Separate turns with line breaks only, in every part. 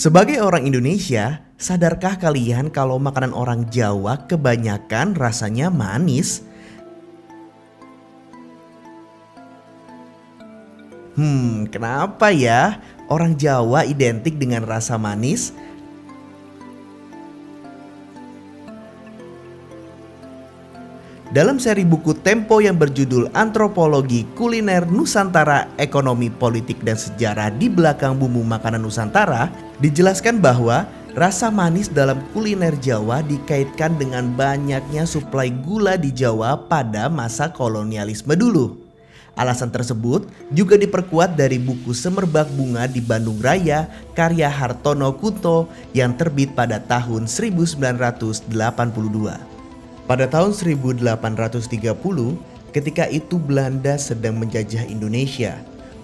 Sebagai orang Indonesia, sadarkah kalian kalau makanan orang Jawa kebanyakan rasanya manis? Kenapa ya? Orang Jawa identik dengan rasa manis? Dalam seri buku Tempo yang berjudul Antropologi Kuliner Nusantara, Ekonomi, Politik, dan Sejarah di Belakang Bumbu Makanan Nusantara, dijelaskan bahwa rasa manis dalam kuliner Jawa dikaitkan dengan banyaknya suplai gula di Jawa pada masa kolonialisme dulu. Alasan tersebut juga diperkuat dari buku Semerbak Bunga di Bandung Raya karya Hartono Kunto yang terbit pada tahun 1982. Pada tahun 1830, ketika itu Belanda sedang menjajah Indonesia,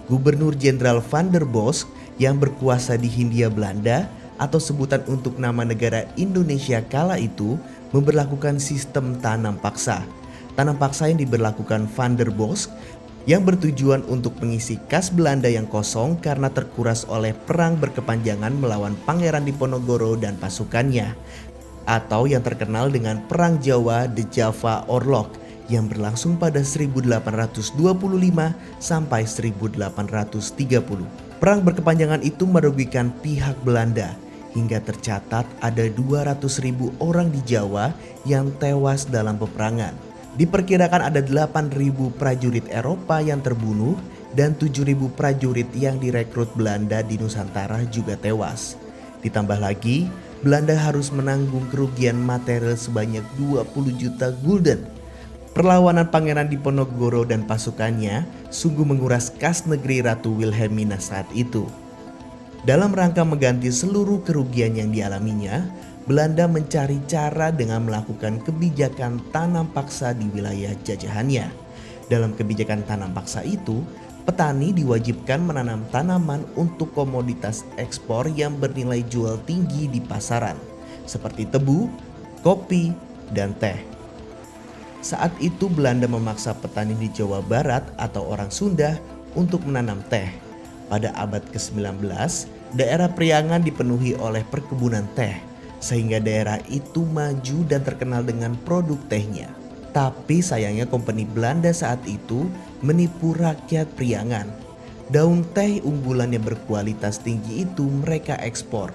Gubernur Jenderal Van der Bosch yang berkuasa di Hindia Belanda atau sebutan untuk nama negara Indonesia kala itu memberlakukan sistem tanam paksa. Tanam paksa yang diberlakukan Van der Bosch yang bertujuan untuk mengisi kas Belanda yang kosong karena terkuras oleh perang berkepanjangan melawan Pangeran Diponegoro dan pasukannya, atau yang terkenal dengan Perang Jawa The Java Oorlog yang berlangsung pada 1825 sampai 1830. Perang berkepanjangan itu merugikan pihak Belanda hingga tercatat ada 200.000 orang di Jawa yang tewas dalam peperangan. Diperkirakan ada 8.000 prajurit Eropa yang terbunuh dan 7.000 prajurit yang direkrut Belanda di Nusantara juga tewas. Ditambah lagi, Belanda harus menanggung kerugian material sebanyak 20 juta gulden. Perlawanan Pangeran Diponegoro dan pasukannya sungguh menguras kas negeri Ratu Wilhelmina saat itu. Dalam rangka mengganti seluruh kerugian yang dialaminya, Belanda mencari cara dengan melakukan kebijakan tanam paksa di wilayah jajahannya. Dalam kebijakan tanam paksa itu, petani diwajibkan menanam tanaman untuk komoditas ekspor yang bernilai jual tinggi di pasaran, seperti tebu, kopi, dan teh. Saat itu Belanda memaksa petani di Jawa Barat atau orang Sunda untuk menanam teh. Pada abad ke-19, daerah Priangan dipenuhi oleh perkebunan teh, sehingga daerah itu maju dan terkenal dengan produk tehnya. Tapi sayangnya kompeni Belanda saat itu menipu rakyat Priangan. Daun teh unggulan yang berkualitas tinggi itu mereka ekspor.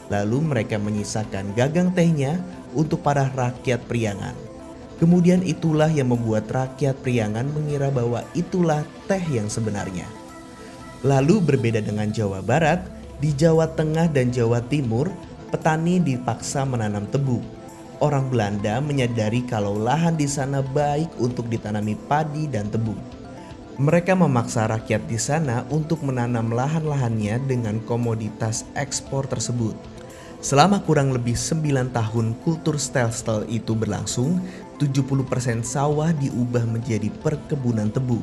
Lalu mereka menyisakan gagang tehnya untuk para rakyat Priangan. Kemudian itulah yang membuat rakyat Priangan mengira bahwa itulah teh yang sebenarnya. Lalu berbeda dengan Jawa Barat, di Jawa Tengah dan Jawa Timur, petani dipaksa menanam tebu. Orang Belanda menyadari kalau lahan di sana baik untuk ditanami padi dan tebu. Mereka memaksa rakyat di sana untuk menanam lahan-lahannya dengan komoditas ekspor tersebut. Selama kurang lebih 9 tahun kultur stelsel itu berlangsung, 70% sawah diubah menjadi perkebunan tebu.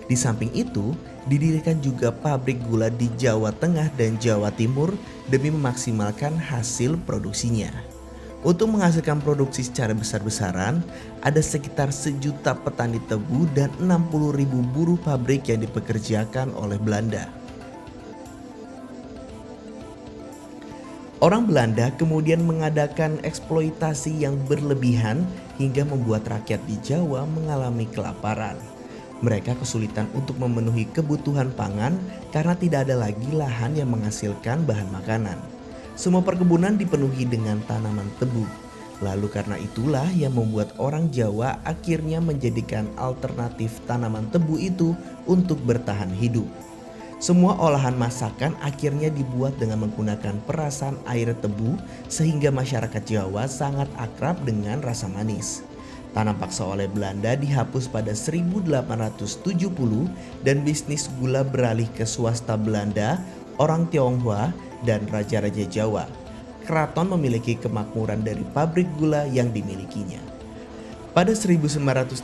Di samping itu, didirikan juga pabrik gula di Jawa Tengah dan Jawa Timur demi memaksimalkan hasil produksinya. Untuk menghasilkan produksi secara besar-besaran, ada sekitar 1 juta petani tebu dan 60.000 buruh pabrik yang dipekerjakan oleh Belanda. Orang Belanda kemudian mengadakan eksploitasi yang berlebihan hingga membuat rakyat di Jawa mengalami kelaparan. Mereka kesulitan untuk memenuhi kebutuhan pangan karena tidak ada lagi lahan yang menghasilkan bahan makanan. Semua perkebunan dipenuhi dengan tanaman tebu. Lalu karena itulah yang membuat orang Jawa akhirnya menjadikan alternatif tanaman tebu itu untuk bertahan hidup. Semua olahan masakan akhirnya dibuat dengan menggunakan perasan air tebu sehingga masyarakat Jawa sangat akrab dengan rasa manis. Tanam paksa oleh Belanda dihapus pada 1870 dan bisnis gula beralih ke swasta Belanda, orang Tionghoa, dan raja-raja Jawa. Keraton memiliki kemakmuran dari pabrik gula yang dimilikinya. Pada 1930,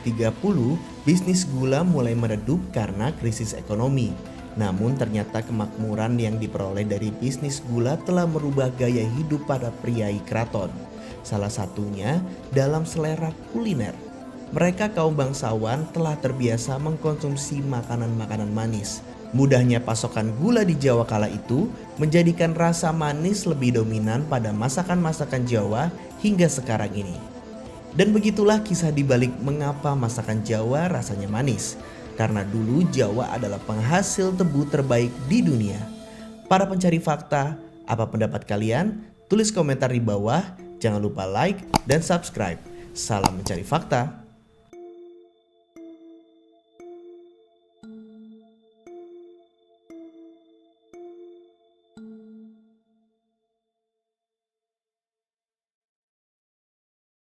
bisnis gula mulai meredup karena krisis ekonomi. Namun ternyata kemakmuran yang diperoleh dari bisnis gula telah merubah gaya hidup para priai keraton. Salah satunya dalam selera kuliner. Mereka kaum bangsawan telah terbiasa mengkonsumsi makanan-makanan manis. Mudahnya pasokan gula di Jawa kala itu menjadikan rasa manis lebih dominan pada masakan-masakan Jawa hingga sekarang ini. Dan begitulah kisah dibalik mengapa masakan Jawa rasanya manis. Karena dulu Jawa adalah penghasil tebu terbaik di dunia. Para pencari fakta, apa pendapat kalian? Tulis komentar di bawah, jangan lupa like dan subscribe. Salam mencari fakta.